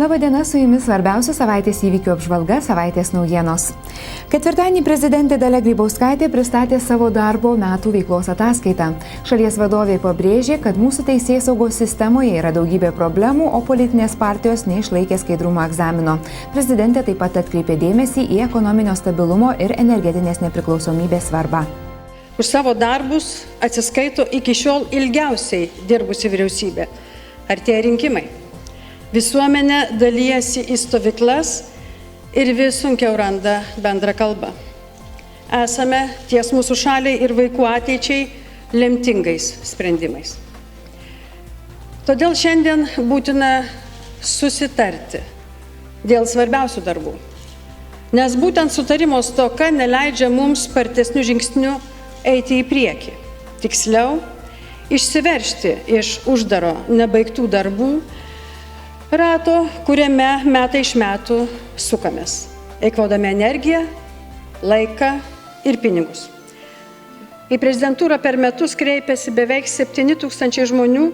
Labadiena, su jumis svarbiausia savaitės įvykių apžvalga, savaitės naujienos. Ketvirtadienį prezidentė Dalia Grybauskaitė pristatė savo darbo metų veiklos ataskaitą. Šalies vadovė pabrėžė, kad mūsų teisėsaugos sistemoje yra daugybė problemų, o politinės partijos neišlaikė skaidrumo egzamino. Prezidentė taip pat atkreipė dėmesį į ekonominio stabilumo ir energetinės nepriklausomybės svarbą. Už savo darbus atsiskaito iki šiol ilgiausiai dirbusi vyriausybė. Artėja rinkimai. Visuomenė dalyjasi į stovyklas ir vis sunkiau randa bendrą kalbą. Esame ties mūsų šaliai ir vaikų ateičiai lemtingais sprendimais. Todėl šiandien būtina susitarti dėl svarbiausių darbų. Nes būtent sutarimo stoka neleidžia mums spartesnių žingsnių eiti į priekį. Tiksliau, išsiveržti iš uždaro nebaigtų darbų rato, kuriame metai iš metų sukamės, eikvodami energiją, laiką ir pinigus. Į prezidentūrą per metus kreipiasi beveik 7,000 žmonių,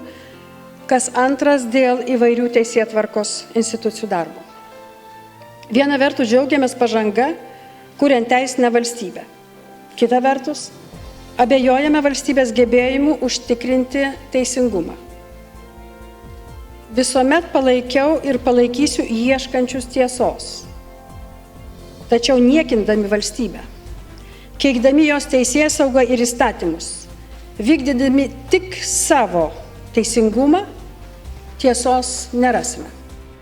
kas antras dėl įvairių teisėtvarkos institucijų darbo. Viena vertus džiaugiamės pažanga, kuriant teisinę valstybę. Kita vertus, abejojame valstybės gebėjimu užtikrinti teisingumą. Visuomet palaikiau ir palaikysiu ieškančius tiesos. Tačiau niekindami valstybę, keikdami jos teisėsaugą ir įstatymus, vykdydami tik savo teisingumą, tiesos nerasime.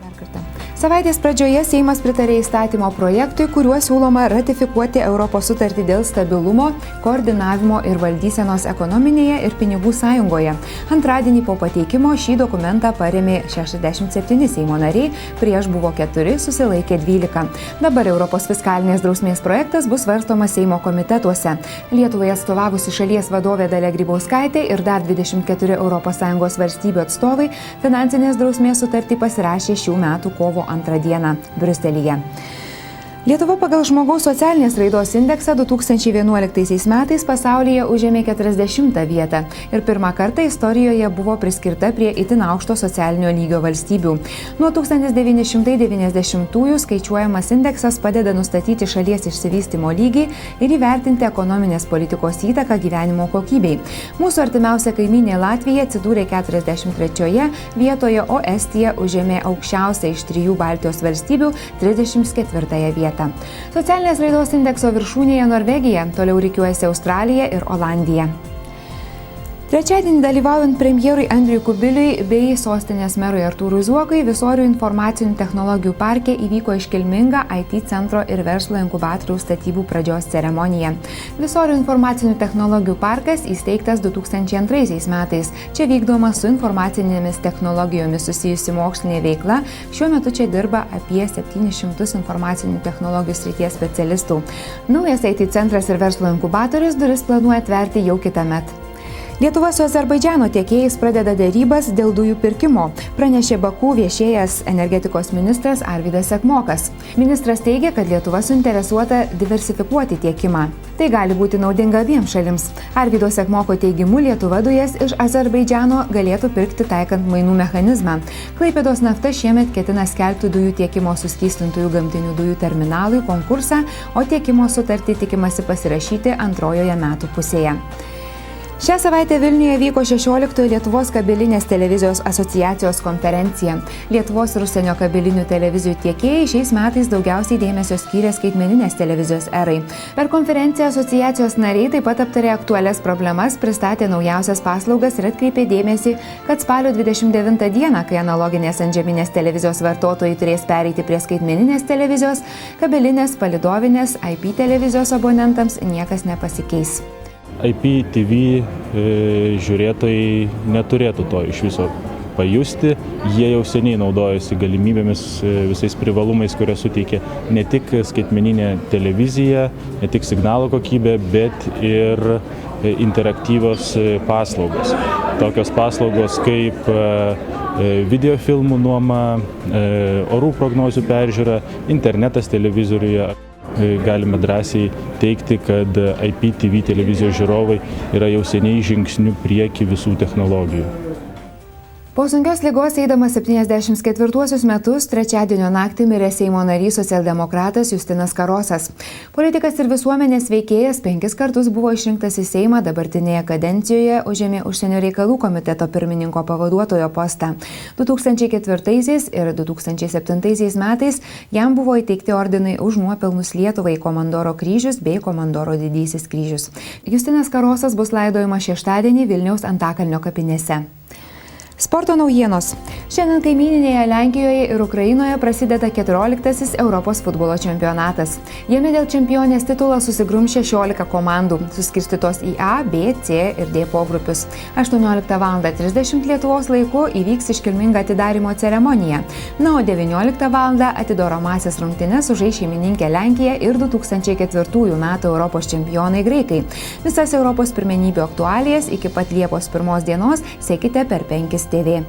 Dar kartą. Savaitės pradžioje Seimas pritarė įstatymo projektui, kuriuo siūloma ratifikuoti Europos sutartį dėl stabilumo, koordinavimo ir valdysenos ekonominėje ir pinigų sąjungoje. Antradienį po pateikimo šį dokumentą parėmė 67 Seimo nariai, prieš buvo 4, susilaikė 12. Dabar Europos fiskalinės drausmės projektas bus svarstomas Seimo komitetuose. Lietuvai atstovavusi šalies vadovė Dalia Grybauskaitė ir dar 24 ES valstybių atstovai finansinės drausmės sutartį pasirašė šių metų kovo 2 dieną Briuselyje. Lietuva pagal žmogaus socialinės raidos indeksą 2011 metais pasaulyje užėmė 40 vietą ir pirmą kartą istorijoje buvo priskirta prie itin aukšto socialinio lygio valstybių. Nuo 1990-ųjų skaičiuojamas indeksas padeda nustatyti šalies išsivystymo lygį ir įvertinti ekonominės politikos įtaką gyvenimo kokybei. Mūsų artimiausia kaimynė Latvija atsidūrė 43 vietoje, o Estija užėmė aukščiausią iš 3 Baltijos valstybių 34 vietą. Socialinės raidos indekso viršūnėje Norvegija, toliau rikiuojasi Australija ir Olandija. Trečiadienį dalyvaujant premjerui Andriui Kubiliui bei sostinės merui Artūrui Zuokui, Visorių informacinių technologijų parke įvyko iškilminga IT centro ir verslo inkubatoriaus statybų pradžios ceremonija. Visorių informacinių technologijų parkas įsteigtas 2002 metais. Čia vykdoma su informacinėmis technologijomis susijusi mokslinė veikla. Šiuo metu čia dirba apie 700 informacinių technologijų srities specialistų. Naujas IT centras ir verslo inkubatorius duris planuoja atverti jau kitąmet. Lietuva su Azerbaidžano tiekėjais pradeda dėrybas dėl dujų pirkimo, pranešė Baku viešėjęs energetikos ministras Arvydas Sekmokas. Ministras teigia, kad Lietuva suinteresuota diversifikuoti tiekimą. Tai gali būti naudinga abiem šalims. Arvydo Sekmoko teigimu, Lietuva dujas iš Azerbaidžano galėtų pirkti taikant mainų mechanizmą. Klaipėdos nafta šiemet ketina skelbti dujų tiekimo suskystintųjų gamtinių dujų terminalui konkursą, o tiekimo sutartį tikimasi pasirašyti antrojoje metų pusėje. Šią savaitę Vilniuje vyko 16 Lietuvos kabelinės televizijos asociacijos konferencija. Lietuvos ir užsienio kabelinių televizijų tiekėjai šiais metais daugiausiai dėmesio skyrė skaitmeninės televizijos erai. Per konferenciją asociacijos nariai taip pat aptarė aktualias problemas, pristatė naujausias paslaugas ir atkreipė dėmesį, kad spalio 29 dieną, kai analoginės antžeminės televizijos vartotojai turės pereiti prie skaitmeninės televizijos, kabelinės, palidovinės, IP televizijos abonentams niekas nepasikeis. IPTV žiūrėtojai neturėtų to iš viso pajusti. Jie jau seniai naudojasi galimybėmis, visais privalumais, kurie suteikia ne tik skaitmeninė televizija, ne tik signalo kokybė, bet ir interaktyvios paslaugos. Tokios paslaugos kaip videofilmų nuoma, orų prognozių peržiūra, internetas televizoriuje. Galime drąsiai teigti, kad IPTV televizijos žiūrovai yra jau seniai žingsnių prieki visų technologijų. Po sunkios ligos eidamas 74 metus trečiadienio naktį mirė Seimo narys socialdemokratas Justinas Karosas. Politikas ir visuomenės veikėjas 5 kartus buvo išrinktas į Seimą, dabartinėje kadencijoje užėmė užsienio reikalų komiteto pirmininko pavaduotojo postą. 2004 ir 2007 metais jam buvo įteikti ordinai už nuopelnus Lietuvai Komandoro kryžius bei Komandoro didysis kryžius. Justinas Karosas bus laidojamas šeštadienį Vilniaus Antakalnio kapinėse. Sporto naujienos. Šiandien kaimyninėje Lenkijoje ir Ukrainoje prasideda 14-asis Europos futbolo čempionatas. Jame dėl čempionės titulo susigrums 16 komandų, suskirstytos į A, B, C ir D pogrupius. 18:30 Lietuvos laiku įvyks iškilminga atidarymo ceremonija. Na, o 19 val. Atidaromąsias rungtynes sužais šeimininkė Lenkija ir 2004 metų Europos čempionai graikai. Visas Europos pirmenybių aktualijas iki pat Liepos 1 dienos sekite per 5 TV.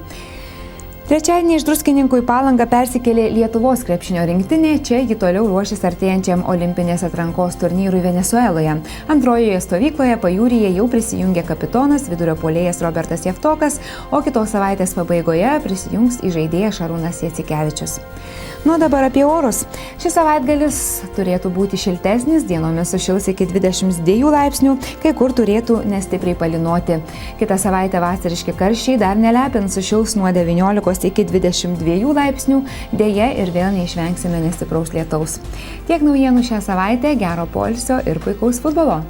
Trečiadienį iš Druskininkų į Palangą persikėlė Lietuvos krepšinio rinktinė, čia ji toliau ruošis artėjančiam olimpinės atrankos turnyrui Venesueloje. Antrojoje stovykloje pajūryje jau prisijungė kapitonas, vidurio puolėjas Robertas Jevtokas, o kitos savaitės pabaigoje prisijungs į žaidėją Šarūnas Jacikevičius. Nu, dabar apie orus. Šis savaitgalis turėtų būti šiltesnis, dienomis sušils iki 22 laipsnių, kai kur turėtų nestipriai palynoti. Kitą savaitę vasariški karščiai dar nelepins, sušils nuo 19 iki 22 laipsnių, dėja ir vėl neišvengsime nestipraus lietaus. Tiek naujienų šią savaitę, gero poilsio ir puikaus futbolo.